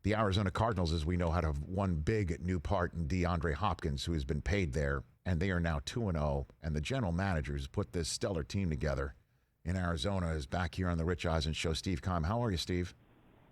The Arizona Cardinals, as we know, had one big new part in DeAndre Hopkins, who has been paid there, and they are now 2-0, and the general manager has put this stellar team together in Arizona is back here on the Rich Eisen Show. Steve Keim, how are you, Steve?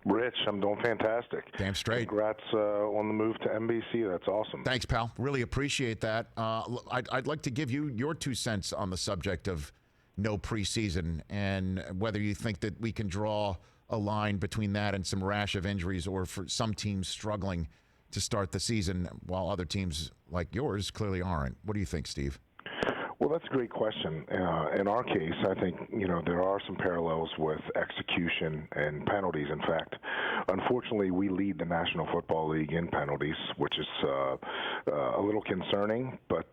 Rich, I'm doing fantastic. Damn straight. Congrats on the move to NBC. That's awesome. Thanks, pal. Really appreciate that. I'd like to give you your 2 cents on the subject of no preseason and whether you think that we can draw a line between that and some rash of injuries, or for some teams struggling to start the season while other teams like yours clearly aren't. What do you think, Steve? Well, that's a great question. In our case, I think, there are some parallels with execution and penalties. In fact, unfortunately, we lead the National Football League in penalties, which is a little concerning, but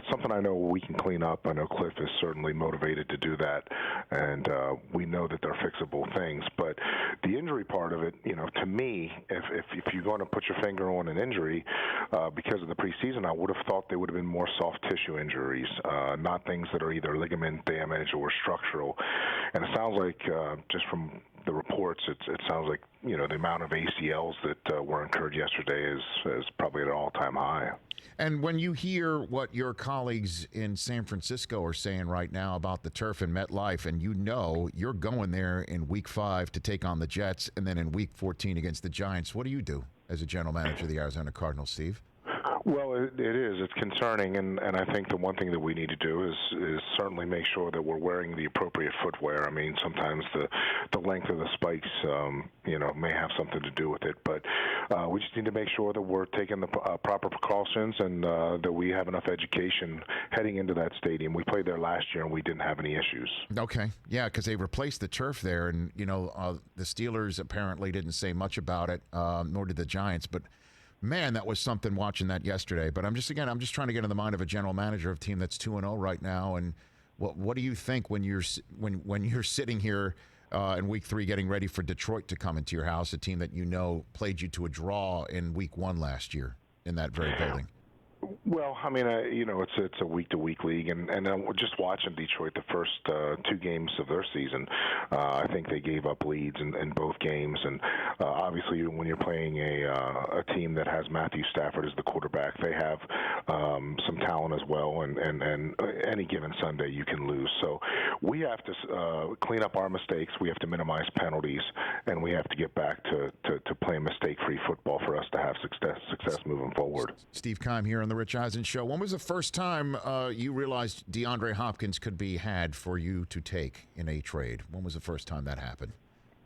something I know we can clean up. I know Cliff is certainly motivated to do that, and we know that they're fixable things. But the injury part of it, to me, if you're going to put your finger on an injury, because of the preseason, I would have thought they would have been more soft tissue injuries. Not things that are either ligament damage or structural. And it sounds like, just from the reports, it sounds like, the amount of ACLs that were incurred yesterday is probably at an all-time high. And when you hear what your colleagues in San Francisco are saying right now about the turf in MetLife, and you're going there in Week 5 to take on the Jets, and then in Week 14 against the Giants, what do you do as a general manager of the Arizona Cardinals, Steve? Well, it is. It's concerning, and I think the one thing that we need to do is certainly make sure that we're wearing the appropriate footwear. I mean, sometimes the length of the spikes, may have something to do with it, but we just need to make sure that we're taking the proper precautions and that we have enough education heading into that stadium. We played there last year, and we didn't have any issues. Okay, yeah, because they replaced the turf there, and the Steelers apparently didn't say much about it, nor did the Giants, but. Man, that was something watching that yesterday. But I'm just trying to get in the mind of a general manager of a team that's 2-0 right now. And what do you think when you're sitting here in Week 3 getting ready for Detroit to come into your house, a team that played you to a draw in Week 1 last year in that very building? Well, I mean, it's a week-to-week league, and just watching Detroit the first 2 games of their season, I think they gave up leads in both games, and obviously when you're playing a team that has Matthew Stafford as the quarterback, they have some talent as well, and any given Sunday you can lose. So we have to clean up our mistakes, we have to minimize penalties, and we have to get back to playing mistake-free football for us to have success moving forward. Steve Keim here on the Rich Eisen Show. When was the first time you realized DeAndre Hopkins could be had for you to take in a trade? When was the first time that happened?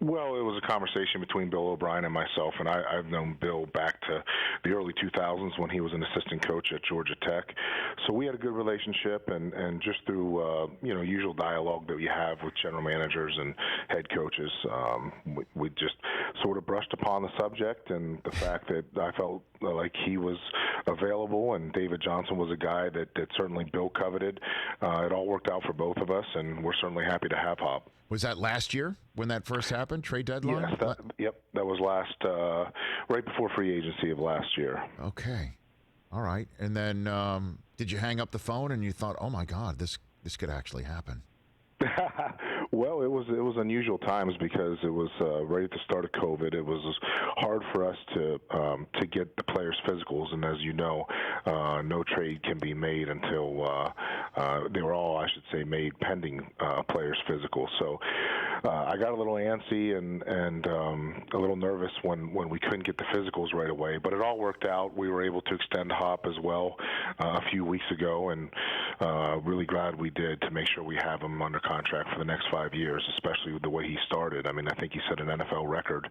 Well, it was a conversation between Bill O'Brien and myself, and I've known Bill back to the early 2000s when he was an assistant coach at Georgia Tech. So we had a good relationship, and just through usual dialogue that we have with general managers and head coaches, we just sort of brushed upon the subject and the fact that I felt like he was available, and David Johnson was a guy that certainly Bill coveted. It all worked out for both of us, and we're certainly happy to have Hop. Was that last year when that first happened, trade deadline? Yes, that was right before free agency of last year. Okay. All right. And then did you hang up the phone and you thought, oh, my God, this could actually happen? Well, it was unusual times because it was right at the start of COVID. It was hard for us to get the players' physicals, and as you know, no trade can be made until they were all, I should say, made pending players' physicals. So I got a little antsy and a little nervous when we couldn't get the physicals right away, but it all worked out. We were able to extend Hop as well a few weeks ago, and really glad we did to make sure we have him under contract for the next 5 years, especially with the way he started. I mean, I think he set an NFL record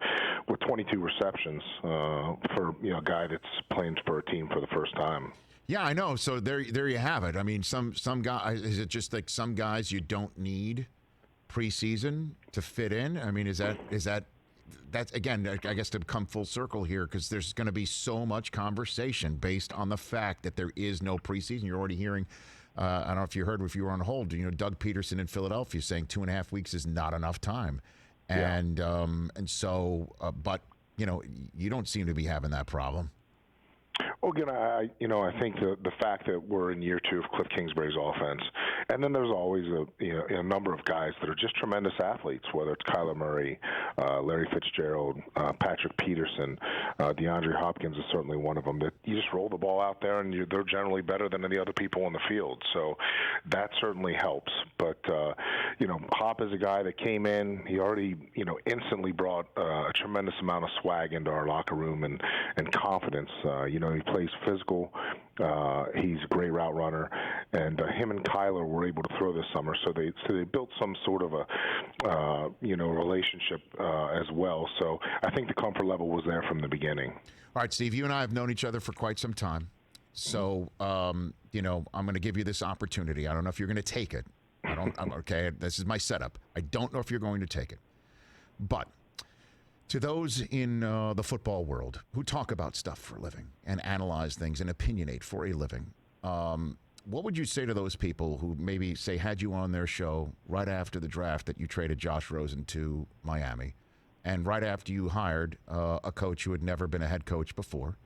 with 22 receptions for a guy that's playing for a team for the first time. Yeah, I know. So there you have it. I mean, some guys, is it just like some guys you don't need preseason to fit in? I mean, that's again, I guess, to come full circle here, because there's going to be so much conversation based on the fact that there is no preseason. You're already hearing, I don't know if you heard, if you were on hold, Doug Peterson in Philadelphia saying 2.5 weeks is not enough time. And but you don't seem to be having that problem. Well, again, I think the fact that we're in year 2 of Cliff Kingsbury's offense, And then there's always a number of guys that are just tremendous athletes, whether it's Kyler Murray, Larry Fitzgerald, Patrick Peterson, DeAndre Hopkins is certainly one of them. That you just roll the ball out there, and they're generally better than any other people on the field. So that certainly helps. But Hop is a guy that came in. He already instantly brought a tremendous amount of swag into our locker room and confidence. He plays physical. He's a great route runner, and him and Kyler were able to throw this summer. So they built some sort of a relationship as well. So I think the comfort level was there from the beginning. All right, Steve, you and I have known each other for quite some time. So, I'm going to give you this opportunity. I don't know if you're going to take it. Okay, this is my setup. I don't know if you're going to take it. But to those in the football world who talk about stuff for a living and analyze things and opinionate for a living, what would you say to those people who maybe, say, had you on their show right after the draft that you traded Josh Rosen to Miami, and right after you hired a coach who had never been a head coach before,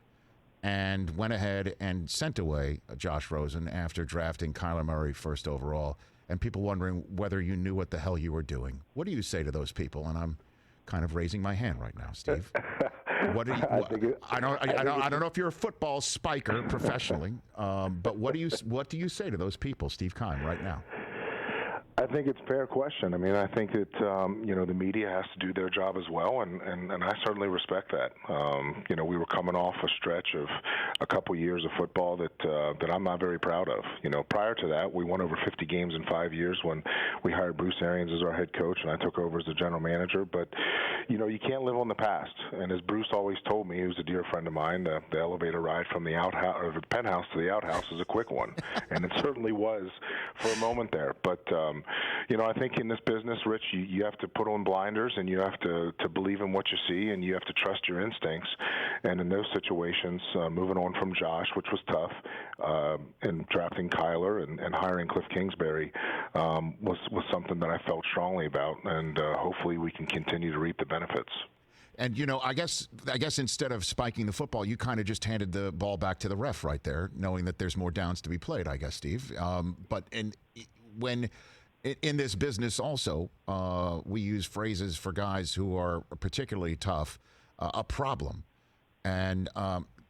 and went ahead and sent away Josh Rosen after drafting Kyler Murray first overall, and people wondering whether you knew what the hell you were doing? What do you say to those people? And I'm kind of raising my hand right now, Steve. What do you? I don't know if you're a football spiker professionally, but what do you say to those people, Steve Keim, right now? I think it's a fair question. I mean, I think that the media has to do their job as well, and I certainly respect that. We were coming off a stretch of a couple years of football that I'm not very proud of. Prior to that, we won over 50 games in 5 years when we hired Bruce Arians as our head coach, and I took over as the general manager. But you can't live on the past. And as Bruce always told me, he was a dear friend of mine. The elevator ride from the outhouse or the penthouse to the outhouse is a quick one, and it certainly was for a moment there. But I think in this business, Rich, you have to put on blinders, and you have to believe in what you see, and you have to trust your instincts. And in those situations, moving on from Josh, which was tough, and drafting Kyler and hiring Cliff Kingsbury was something that I felt strongly about, and hopefully we can continue to reap the benefits. And I guess instead of spiking the football, you kind of just handed the ball back to the ref right there, knowing that there's more downs to be played, I guess, Steve. But when in this business also, we use phrases for guys who are particularly tough, a problem. And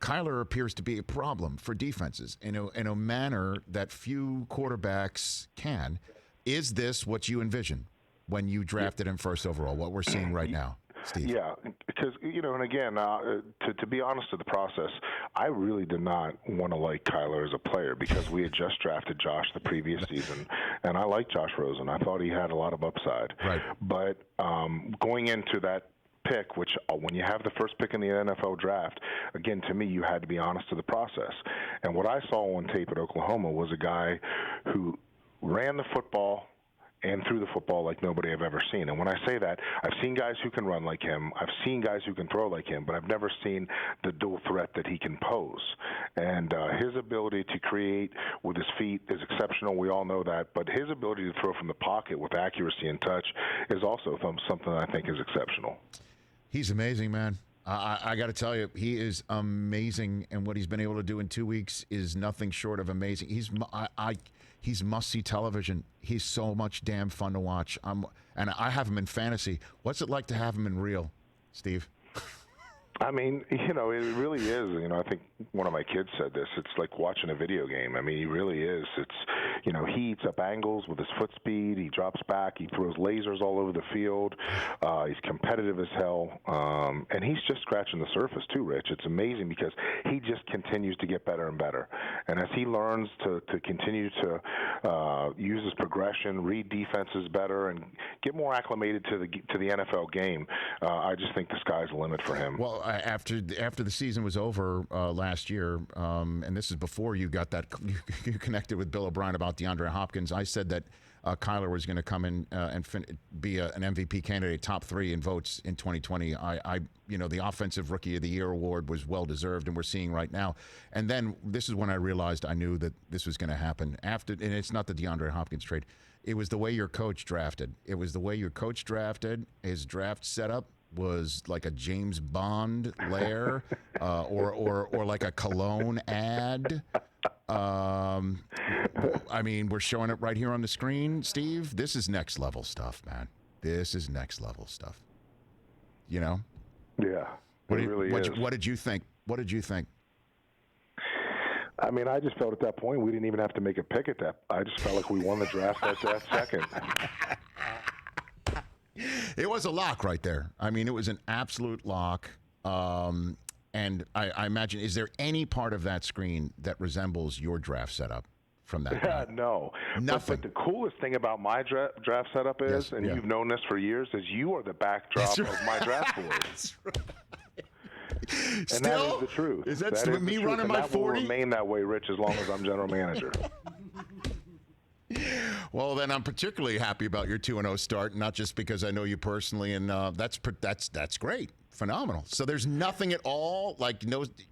Kyler appears to be a problem for defenses in a manner that few quarterbacks can. Is this what you envision when you drafted him first overall, what we're seeing right now, Steve? Yeah, because, and again, to be honest with the process, I really did not want to like Kyler as a player because we had just drafted Josh the previous season, and I liked Josh Rosen. I thought he had a lot of upside. Right. But going into that pick, which when you have the first pick in the NFL draft, again, to me, you had to be honest to the process. And what I saw on tape at Oklahoma was a guy who ran the football and threw the football like nobody I've ever seen. And when I say that, I've seen guys who can run like him. I've seen guys who can throw like him, but I've never seen the dual threat that he can pose. And his ability to create with his feet is exceptional. We all know that. But his ability to throw from the pocket with accuracy and touch is also something that I think is exceptional. He's amazing, man. I got to tell you, he is amazing, and what he's been able to do in 2 weeks is nothing short of amazing. He's must-see television. He's so much damn fun to watch. And I have him in fantasy. What's it like to have him in real, Steve? I mean, it really is. I think one of my kids said this. It's like watching a video game. I mean, he really is. It's, he eats up angles with his foot speed. He drops back. He throws lasers all over the field. He's competitive as hell. And he's just scratching the surface too, Rich. It's amazing because he just continues to get better and better. And as he learns to continue to use his progression, read defenses better, and get more acclimated to the NFL game, I just think the sky's the limit for him. Well, after the season was over last year, and this is before you got that you connected with Bill O'Brien about DeAndre Hopkins, I said that Kyler was going to come in and be an MVP candidate, top 3 in votes in 2020. The Offensive Rookie of the Year award was well deserved, and we're seeing right now. And then this is when I realized I knew that this was going to happen. And it's not the DeAndre Hopkins trade. It was the way your coach drafted. His draft setup was like a James Bond lair or like a cologne ad. I mean, we're showing it right here on the screen, Steve. This is next level stuff, man. This is next level stuff. You know? Yeah, really is. What did you think? What did you think? I mean, I just felt at that point we didn't even have to make a pick at that. I just felt like we won the draft at that second. It was a lock right there. I mean, it was an absolute lock. And I imagine, is there any part of that screen that resembles your draft setup from that time? No. Nothing. But the coolest thing about my draft setup is, you've known this for years, is you are the backdrop of my draft board. That's right. And Still? that is the truth. Is that me running my 40? That will remain that way, Rich, as long as I'm general manager. Well, then I'm particularly happy about your 2-0 start, not just because I know you personally, and that's great, phenomenal. So there's nothing at all, like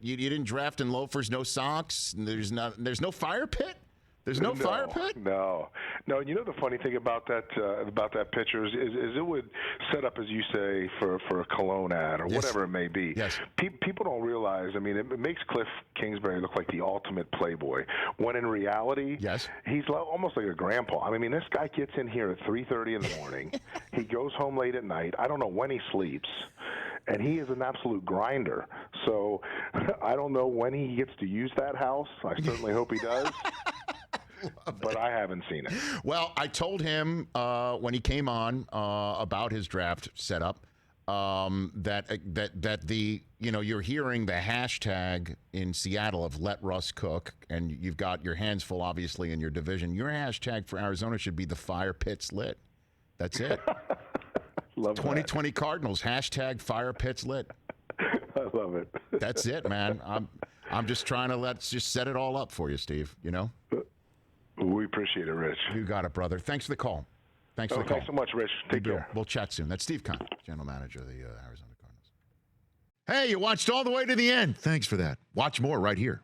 you didn't draft in loafers, no socks. There's no fire pit. There's no fire pit? No. You know the funny thing about that picture is it would set up, as you say, for a cologne ad or whatever it may be. Yes. People don't realize, I mean, it makes Cliff Kingsbury look like the ultimate playboy, when in reality, he's almost like a grandpa. I mean, this guy gets in here at 3:30 in the morning. He goes home late at night. I don't know when he sleeps. And he is an absolute grinder. So I don't know when he gets to use that house. I certainly hope he does. But I haven't seen it. Well, I told him when he came on about his draft setup that the you're hearing the hashtag in Seattle of let Russ cook, and you've got your hands full obviously in your division. Your hashtag for Arizona should be the fire pits lit. That's it. Love 2020 Cardinals hashtag fire pits lit. I love it. That's it, man. I'm just trying to just set it all up for you, Steve. You know. We appreciate it, Rich. You got it, brother. Thanks for the call. Thanks for the call. Thanks so much, Rich. Take care. We'll chat soon. That's Steve Keim, general manager of the Arizona Cardinals. Hey, you watched all the way to the end. Thanks for that. Watch more right here